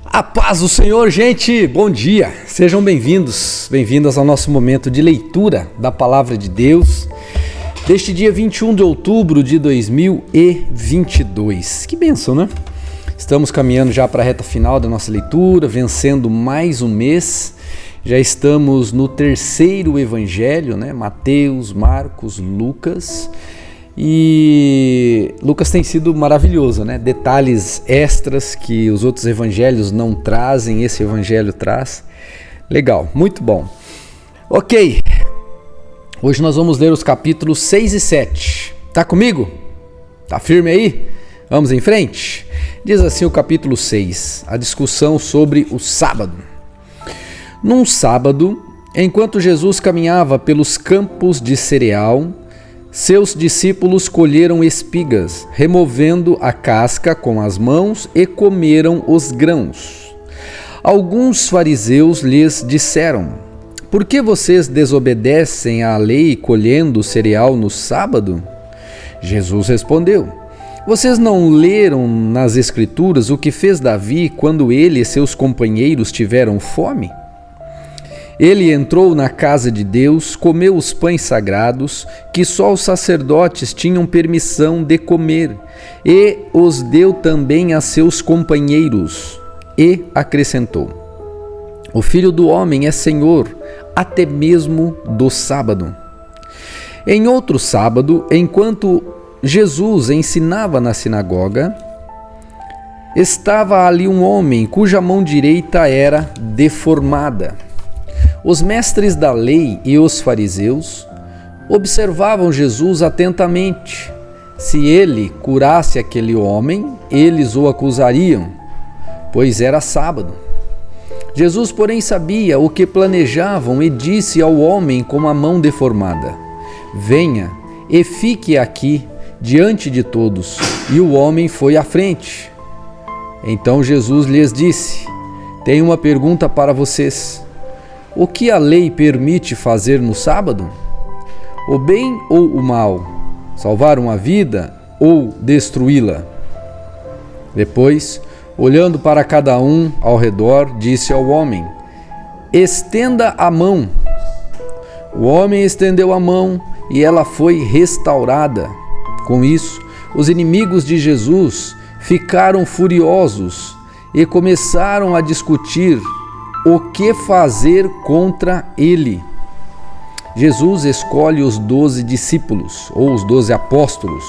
A paz do Senhor, gente! Bom dia! Sejam bem-vindas ao nosso momento de leitura da Palavra de Deus deste dia 21 de outubro de 2022. Que bênção, né? Estamos caminhando já para a reta final da nossa leitura, vencendo mais um mês. Já estamos no terceiro evangelho, né? Mateus, Marcos, Lucas. E Lucas tem sido maravilhoso, né? Detalhes extras que os outros evangelhos não trazem, esse evangelho traz. Legal, muito bom. Ok, hoje nós vamos ler os capítulos 6 e 7. Tá comigo? Tá firme aí? Vamos em frente? Diz assim o capítulo 6, a discussão sobre o sábado. Num sábado, enquanto Jesus caminhava pelos campos de cereal, seus discípulos colheram espigas, removendo a casca com as mãos e comeram os grãos. Alguns fariseus lhes disseram: "Por que vocês desobedecem à lei colhendo cereal no sábado?" Jesus respondeu: "Vocês não leram nas Escrituras o que fez Davi quando ele e seus companheiros tiveram fome? Ele entrou na casa de Deus, comeu os pães sagrados, que só os sacerdotes tinham permissão de comer, e os deu também a seus companheiros, e acrescentou: O Filho do Homem é Senhor, até mesmo do sábado." Em outro sábado, enquanto Jesus ensinava na sinagoga, estava ali um homem cuja mão direita era deformada. Os mestres da lei e os fariseus observavam Jesus atentamente. Se ele curasse aquele homem, eles o acusariam, pois era sábado. Jesus, porém, sabia o que planejavam e disse ao homem com a mão deformada: "Venha e fique aqui diante de todos." E o homem foi à frente. Então Jesus lhes disse: "Tenho uma pergunta para vocês. O que a lei permite fazer no sábado? O bem ou o mal? Salvar uma vida ou destruí-la?" Depois, olhando para cada um ao redor, disse ao homem: "Estenda a mão." O homem estendeu a mão e ela foi restaurada. Com isso, os inimigos de Jesus ficaram furiosos e começaram a discutir o que fazer contra ele. Jesus escolhe os 12 discípulos, ou os 12 apóstolos.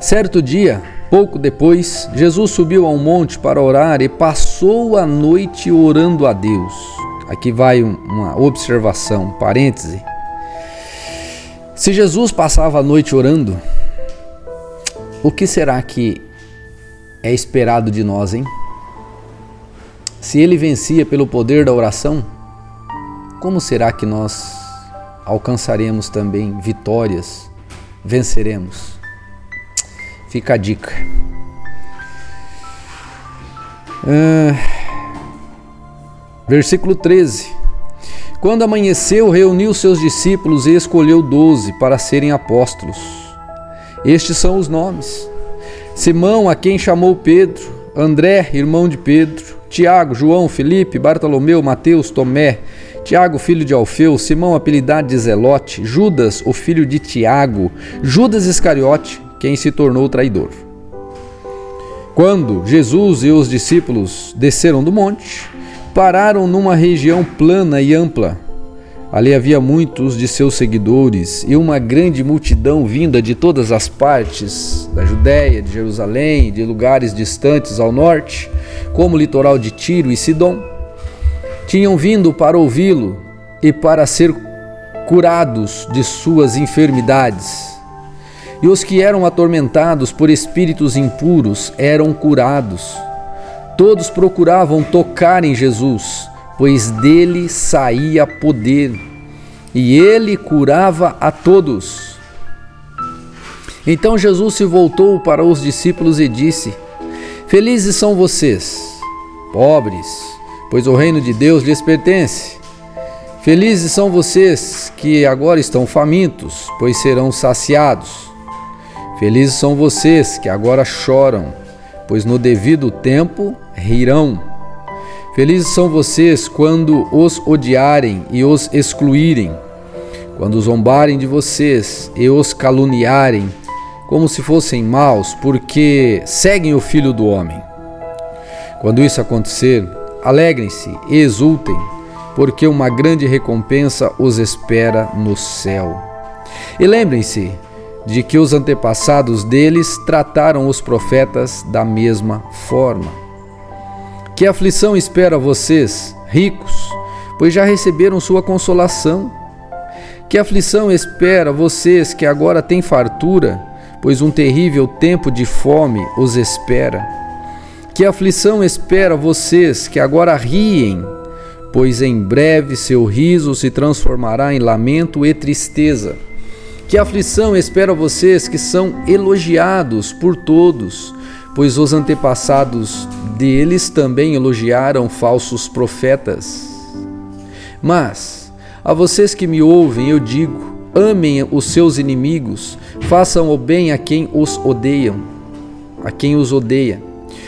Certo dia, pouco depois, Jesus subiu a um monte para orar e passou a noite orando a Deus. Aqui vai uma observação, um parêntese. Se Jesus passava a noite orando, o que será que é esperado de nós, hein? Se ele vencia pelo poder da oração, como será que nós alcançaremos também vitórias, venceremos? Fica a dica. Versículo 13. Quando amanheceu, reuniu seus discípulos e escolheu 12 para serem apóstolos. Estes são os nomes: Simão, a quem chamou Pedro; André, irmão de Pedro; Tiago, João, Felipe, Bartolomeu, Mateus, Tomé; Tiago, filho de Alfeu; Simão, apelidado de Zelote; Judas, o filho de Tiago; Judas Iscariote, quem se tornou traidor. Quando Jesus e os discípulos desceram do monte, pararam numa região plana e ampla. Ali havia muitos de seus seguidores e uma grande multidão vinda de todas as partes da Judéia, de Jerusalém, de lugares distantes ao norte, como o litoral de Tiro e Sidom. Tinham vindo para ouvi-lo e para ser curados de suas enfermidades. E os que eram atormentados por espíritos impuros eram curados. Todos procuravam tocar em Jesus, pois dele saía poder, e ele curava a todos. Então Jesus se voltou para os discípulos e disse: "Felizes são vocês, pobres, pois o reino de Deus lhes pertence. Felizes são vocês que agora estão famintos, pois serão saciados. Felizes são vocês que agora choram, pois no devido tempo rirão. Felizes são vocês quando os odiarem e os excluírem, quando zombarem de vocês e os caluniarem, como se fossem maus, porque seguem o Filho do Homem. Quando isso acontecer, alegrem-se e exultem, porque uma grande recompensa os espera no céu. E lembrem-se de que os antepassados deles trataram os profetas da mesma forma. Que aflição espera vocês, ricos, pois já receberam sua consolação? Que aflição espera vocês que agora têm fartura, pois um terrível tempo de fome os espera? Que aflição espera vocês que agora riem, pois em breve seu riso se transformará em lamento e tristeza? Que aflição espera vocês que são elogiados por todos, pois os antepassados deles também elogiaram falsos profetas? Mas a vocês que me ouvem eu digo: amem os seus inimigos, façam o bem a quem os odeia,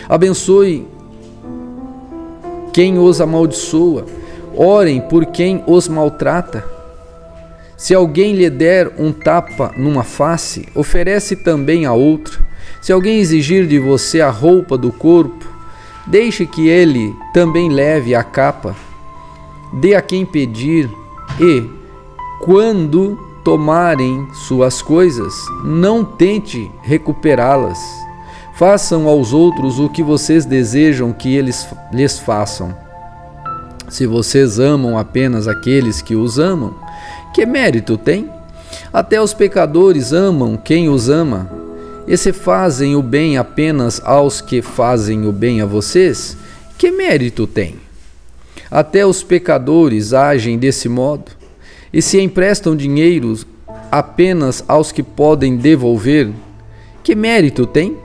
abençoe quem os amaldiçoa, orem por quem os maltrata. Se alguém lhe der um tapa numa face, oferece também a outra. Se alguém exigir de você a roupa do corpo, deixe que ele também leve a capa. Dê a quem pedir e, quando tomarem suas coisas, não tente recuperá-las. Façam aos outros o que vocês desejam que eles lhes façam. Se vocês amam apenas aqueles que os amam, que mérito tem? Até os pecadores amam quem os ama. E se fazem o bem apenas aos que fazem o bem a vocês, que mérito tem? Até os pecadores agem desse modo. E se emprestam dinheiro apenas aos que podem devolver, que mérito tem?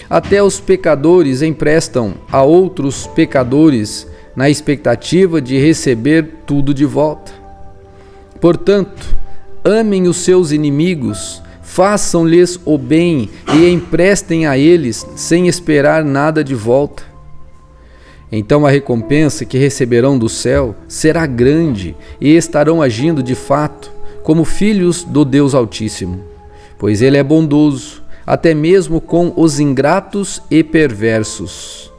Até os pecadores emprestam a outros pecadores na expectativa de receber tudo de volta. Portanto, amem os seus inimigos, façam-lhes o bem e emprestem a eles sem esperar nada de volta. Então a recompensa que receberão do céu será grande e estarão agindo de fato como filhos do Deus Altíssimo, pois Ele é bondoso, até mesmo com os ingratos e perversos.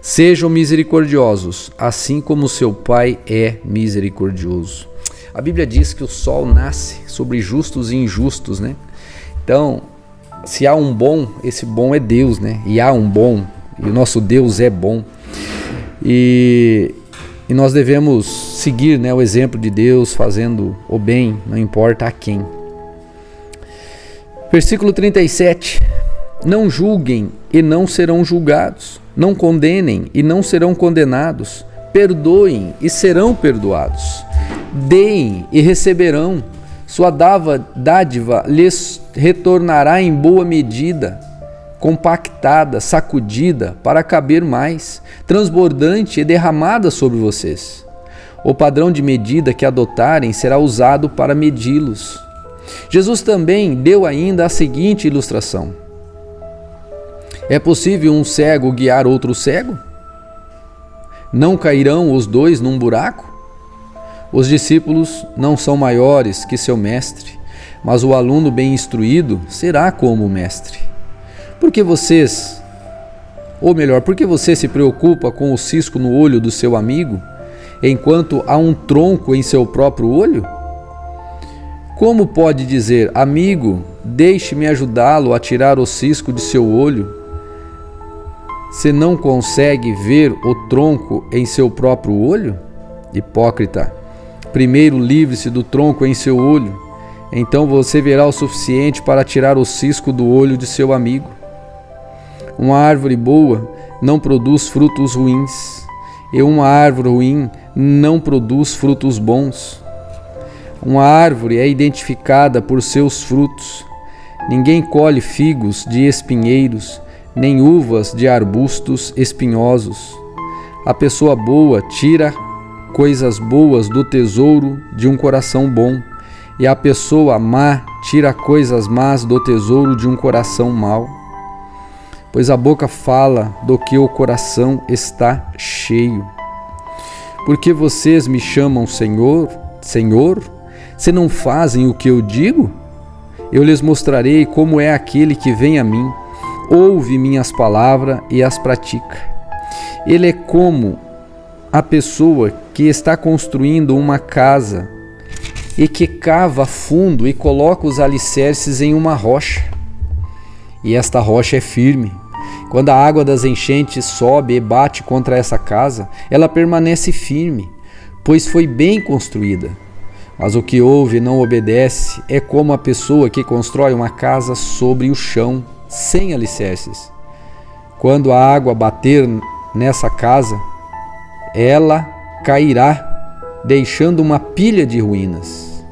Sejam misericordiosos, assim como seu Pai é misericordioso. A Bíblia diz que o sol nasce sobre justos e injustos, né? Então, se há um bom, esse bom é Deus, né? E há um bom, e o nosso Deus é bom. E nós devemos seguir, né, o exemplo de Deus, fazendo o bem, não importa a quem. Versículo 37. Não julguem e não serão julgados. Não condenem e não serão condenados. Perdoem e serão perdoados. Deem e receberão. Sua dádiva lhes retornará em boa medida, compactada, sacudida, para caber mais, transbordante e derramada sobre vocês. O padrão de medida que adotarem será usado para medi-los. Jesus também deu ainda a seguinte ilustração: é possível um cego guiar outro cego? Não cairão os dois num buraco? Os discípulos não são maiores que seu mestre, mas o aluno bem instruído será como o mestre. Por que você se preocupa com o cisco no olho do seu amigo, enquanto há um tronco em seu próprio olho? Como pode dizer: amigo, deixe-me ajudá-lo a tirar o cisco de seu olho, se não consegue ver o tronco em seu próprio olho? Hipócrita, primeiro livre-se do tronco em seu olho, então você verá o suficiente para tirar o cisco do olho de seu amigo. Uma árvore boa não produz frutos ruins, e uma árvore ruim não produz frutos bons. Uma árvore é identificada por seus frutos. Ninguém colhe figos de espinheiros, nem uvas de arbustos espinhosos. A pessoa boa tira coisas boas do tesouro de um coração bom, e a pessoa má tira coisas más do tesouro de um coração mau. pois a boca fala do que o coração está cheio. Porque vocês me chamam Senhor, Senhor, se não fazem o que eu digo? Eu lhes mostrarei como é aquele que vem a mim, ouve minhas palavras e as pratica. Ele é como a pessoa que está construindo uma casa e que cava fundo e coloca os alicerces em uma rocha. E esta rocha é firme. Quando a água das enchentes sobe e bate contra essa casa, ela permanece firme, pois foi bem construída. Mas o que ouve e não obedece é como a pessoa que constrói uma casa sobre o chão, sem alicerces. Quando a água bater nessa casa, ela cairá, deixando uma pilha de ruínas.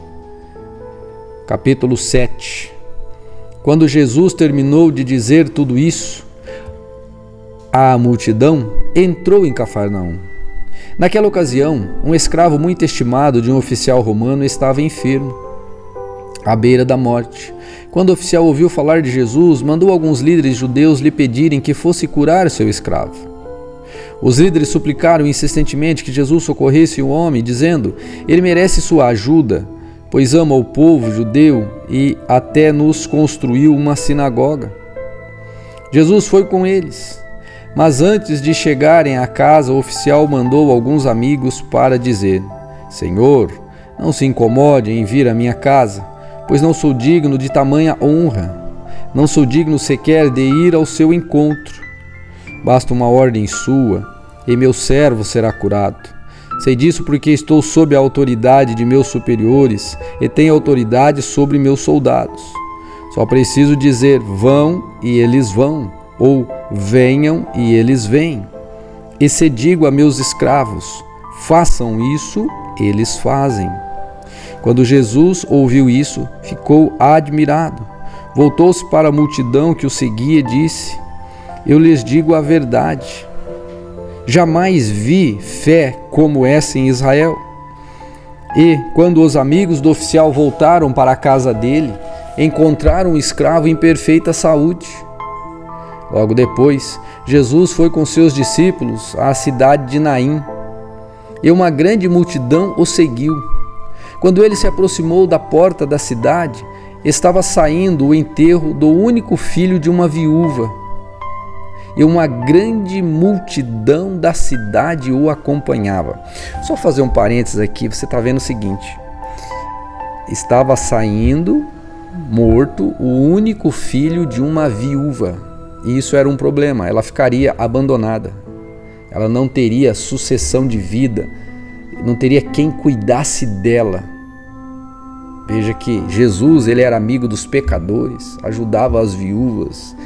Capítulo 7. Quando Jesus terminou de dizer tudo isso, a multidão entrou em Cafarnaum. Naquela ocasião, um escravo muito estimado de um oficial romano estava enfermo, à beira da morte. Quando o oficial ouviu falar de Jesus, mandou alguns líderes judeus lhe pedirem que fosse curar seu escravo. Os líderes suplicaram insistentemente que Jesus socorresse o homem, dizendo: ele merece sua ajuda, pois ama o povo judeu e até nos construiu uma sinagoga. Jesus foi com eles. Mas antes de chegarem à casa, o oficial mandou alguns amigos para dizer: Senhor, não se incomode em vir à minha casa, pois não sou digno de tamanha honra. Não sou digno sequer de ir ao seu encontro. Basta uma ordem sua, e meu servo será curado. Sei disso porque estou sob a autoridade de meus superiores e tenho autoridade sobre meus soldados. Só preciso dizer: vão, e eles vão, ou venham e eles vêm. E se digo a meus escravos: façam isso, eles fazem. Quando Jesus ouviu isso, ficou admirado. Voltou-se para a multidão que o seguia e disse: eu lhes digo a verdade. Jamais vi fé como essa em Israel. E, quando os amigos do oficial voltaram para a casa dele, encontraram o escravo em perfeita saúde. Logo depois, Jesus foi com seus discípulos à cidade de Naim, e uma grande multidão o seguiu. Quando ele se aproximou da porta da cidade, estava saindo o enterro do único filho de uma viúva, e uma grande multidão da cidade o acompanhava. Só fazer um parênteses aqui, você está vendo o seguinte: estava saindo morto o único filho de uma viúva. E isso era um problema, ela ficaria abandonada, ela não teria sucessão de vida, não teria quem cuidasse dela. Veja que Jesus, ele era amigo dos pecadores, ajudava as viúvas,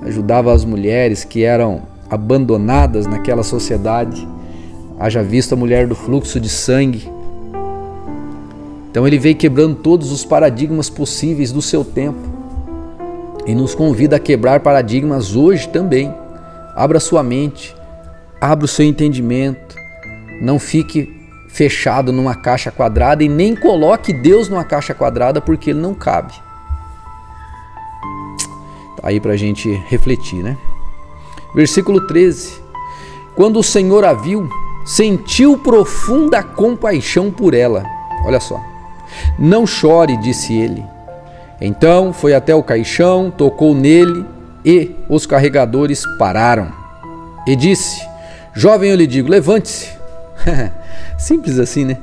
ajudava as mulheres que eram abandonadas naquela sociedade, haja visto a mulher do fluxo de sangue. Então ele veio quebrando todos os paradigmas possíveis do seu tempo. E nos convida a quebrar paradigmas hoje também. Abra sua mente, abra o seu entendimento, não fique fechado numa caixa quadrada e nem coloque Deus numa caixa quadrada, porque ele não cabe. Tá aí pra gente refletir, né? Versículo 13. Quando o Senhor a viu, sentiu profunda compaixão por ela. Olha só. Não chore, disse ele. Então foi até o caixão, tocou nele e os carregadores pararam. E disse: jovem, eu lhe digo, levante-se. Simples assim, né?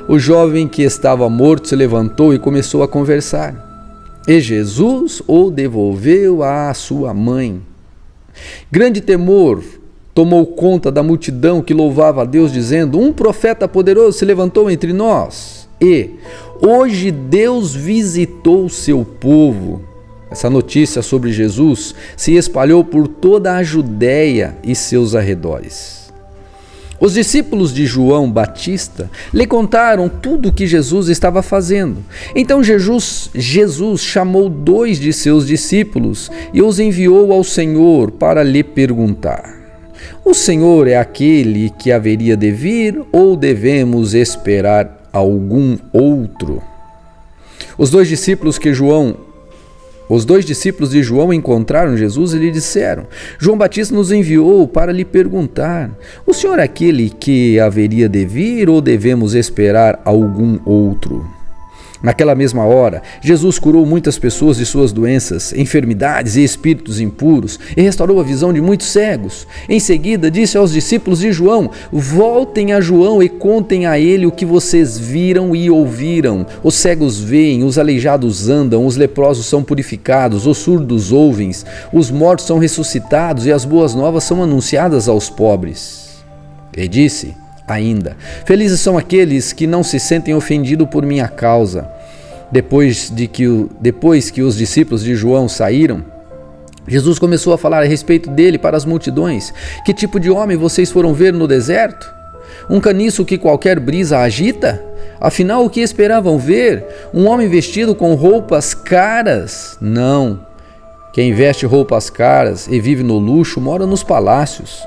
O jovem que estava morto se levantou e começou a conversar. E Jesus o devolveu à sua mãe. Grande temor tomou conta da multidão que louvava a Deus, dizendo: um profeta poderoso se levantou entre nós. E hoje Deus visitou o seu povo. Essa notícia sobre Jesus se espalhou por toda a Judéia e seus arredores. Os discípulos de João Batista lhe contaram tudo o que Jesus estava fazendo. Então Jesus chamou 2 de seus discípulos e os enviou ao Senhor para lhe perguntar: o Senhor é aquele que haveria de vir ou devemos esperar algum outro? Os 2 discípulos que João Os 2 discípulos de João encontraram Jesus e lhe disseram: João Batista nos enviou para lhe perguntar: o senhor é aquele que haveria de vir ou devemos esperar algum outro? Naquela mesma hora, Jesus curou muitas pessoas de suas doenças, enfermidades e espíritos impuros e restaurou a visão de muitos cegos. Em seguida, disse aos discípulos de João: voltem a João e contem a ele o que vocês viram e ouviram. Os cegos veem, os aleijados andam, os leprosos são purificados, os surdos ouvem, os mortos são ressuscitados e as boas novas são anunciadas aos pobres. E disse ainda: felizes são aqueles que não se sentem ofendidos por minha causa. Depois que os discípulos de João saíram, Jesus começou a falar a respeito dele para as multidões. Que tipo de homem vocês foram ver no deserto? Um caniço que qualquer brisa agita? Afinal, o que esperavam ver? Um homem vestido com roupas caras? Não. Quem veste roupas caras e vive no luxo mora nos palácios.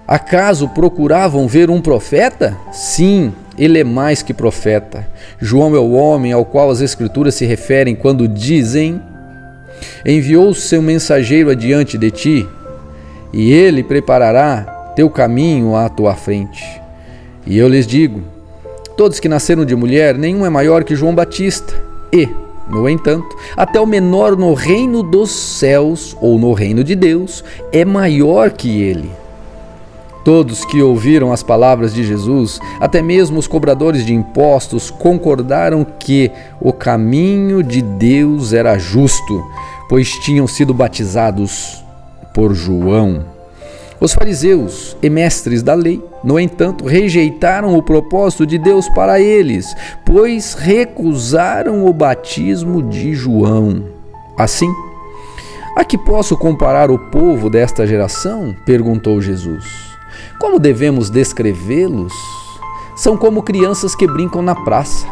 Acaso procuravam ver um profeta? Sim, ele é mais que profeta. João é o homem ao qual as Escrituras se referem quando dizem: enviou seu mensageiro adiante de ti, e ele preparará teu caminho à tua frente. E eu lhes digo: todos que nasceram de mulher, nenhum é maior que João Batista. E, no entanto, até o menor no reino dos céus, ou no reino de Deus, é maior que ele. Todos que ouviram as palavras de Jesus, até mesmo os cobradores de impostos, concordaram que o caminho de Deus era justo, pois tinham sido batizados por João. Os fariseus e mestres da lei, no entanto, rejeitaram o propósito de Deus para eles, pois recusaram o batismo de João. Assim, a que posso comparar o povo desta geração? Perguntou Jesus. Como devemos descrevê-los? São como crianças que brincam na praça.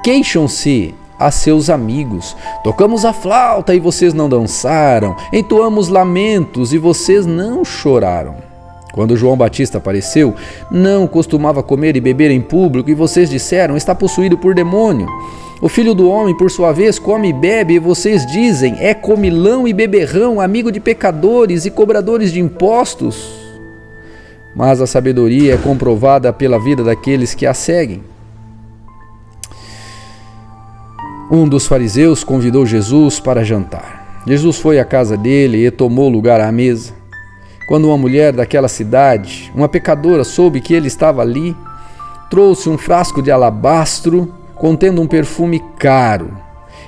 Queixam-se a seus amigos: tocamos a flauta e vocês não dançaram, entoamos lamentos e vocês não choraram. Quando João Batista apareceu, não costumava comer e beber em público e vocês disseram: está possuído por demônio. O Filho do Homem, por sua vez, come e bebe e vocês dizem: é comilão e beberrão, amigo de pecadores e cobradores de impostos. Mas a sabedoria é comprovada pela vida daqueles que a seguem. Um dos fariseus convidou Jesus para jantar. Jesus foi à casa dele e tomou lugar à mesa. Quando uma mulher daquela cidade, uma pecadora, soube que ele estava ali, trouxe um frasco de alabastro contendo um perfume caro.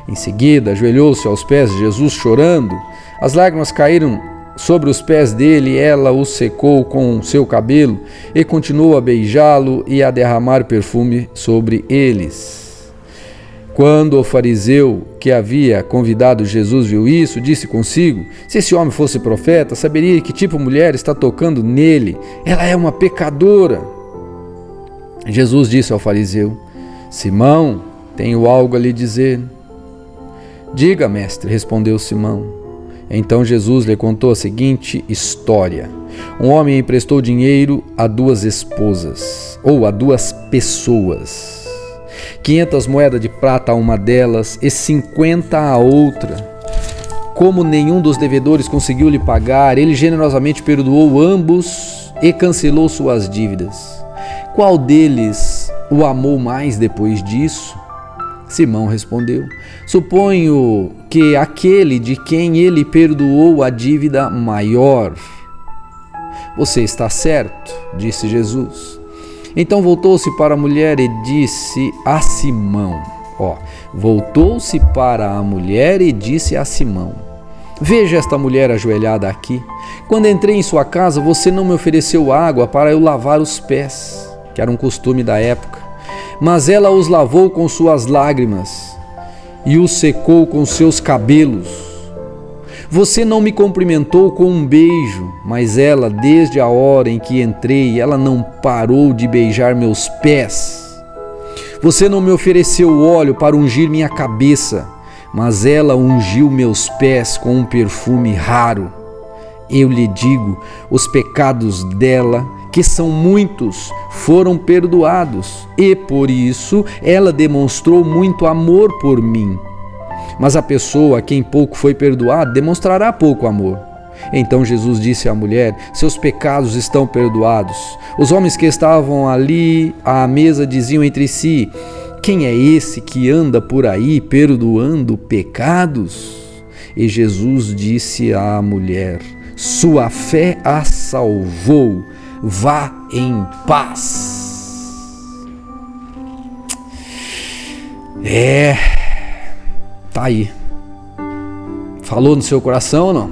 Em seguida, ajoelhou-se aos pés de Jesus chorando. As lágrimas caíram sobre os pés dele, ela os secou com seu cabelo e continuou a beijá-lo e a derramar perfume sobre eles. Quando o fariseu que havia convidado Jesus viu isso, disse consigo: se esse homem fosse profeta, saberia que tipo de mulher está tocando nele. Ela é uma pecadora. Jesus disse ao fariseu: Simão, tenho algo a lhe dizer. Diga, mestre, respondeu Simão. Então Jesus lhe contou a seguinte história. Um homem emprestou dinheiro a 2 esposas, ou a 2 pessoas. 500 moedas de prata a uma delas e 50 a outra. Como nenhum dos devedores conseguiu lhe pagar, ele generosamente perdoou ambos e cancelou suas dívidas. Qual deles o amou mais depois disso? Simão respondeu: suponho que aquele de quem ele perdoou a dívida maior. Você está certo, disse Jesus. Então voltou-se para a mulher e disse a Simão: voltou-se para a mulher e disse a Simão: veja esta mulher ajoelhada aqui. Quando entrei em sua casa, você não me ofereceu água para eu lavar os pés, que era um costume da época. Mas ela os lavou com suas lágrimas e os secou com seus cabelos. Você não me cumprimentou com um beijo, mas ela, desde a hora em que entrei, ela não parou de beijar meus pés. Você não me ofereceu óleo para ungir minha cabeça, mas ela ungiu meus pés com um perfume raro. Eu lhe digo, os pecados dela, que são muitos, foram perdoados, e por isso ela demonstrou muito amor por mim. Mas a pessoa a quem pouco foi perdoado demonstrará pouco amor. Então Jesus disse à mulher: seus pecados estão perdoados. Os homens que estavam ali à mesa diziam entre si: quem é esse que anda por aí perdoando pecados? E Jesus disse à mulher: sua fé a salvou, vá em paz. Tá aí. Falou no seu coração ou não?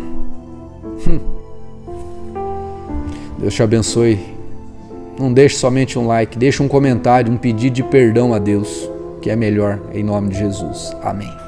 Deus te abençoe. Não deixe somente um like, deixe um comentário, um pedido de perdão a Deus, que é melhor, em nome de Jesus. Amém.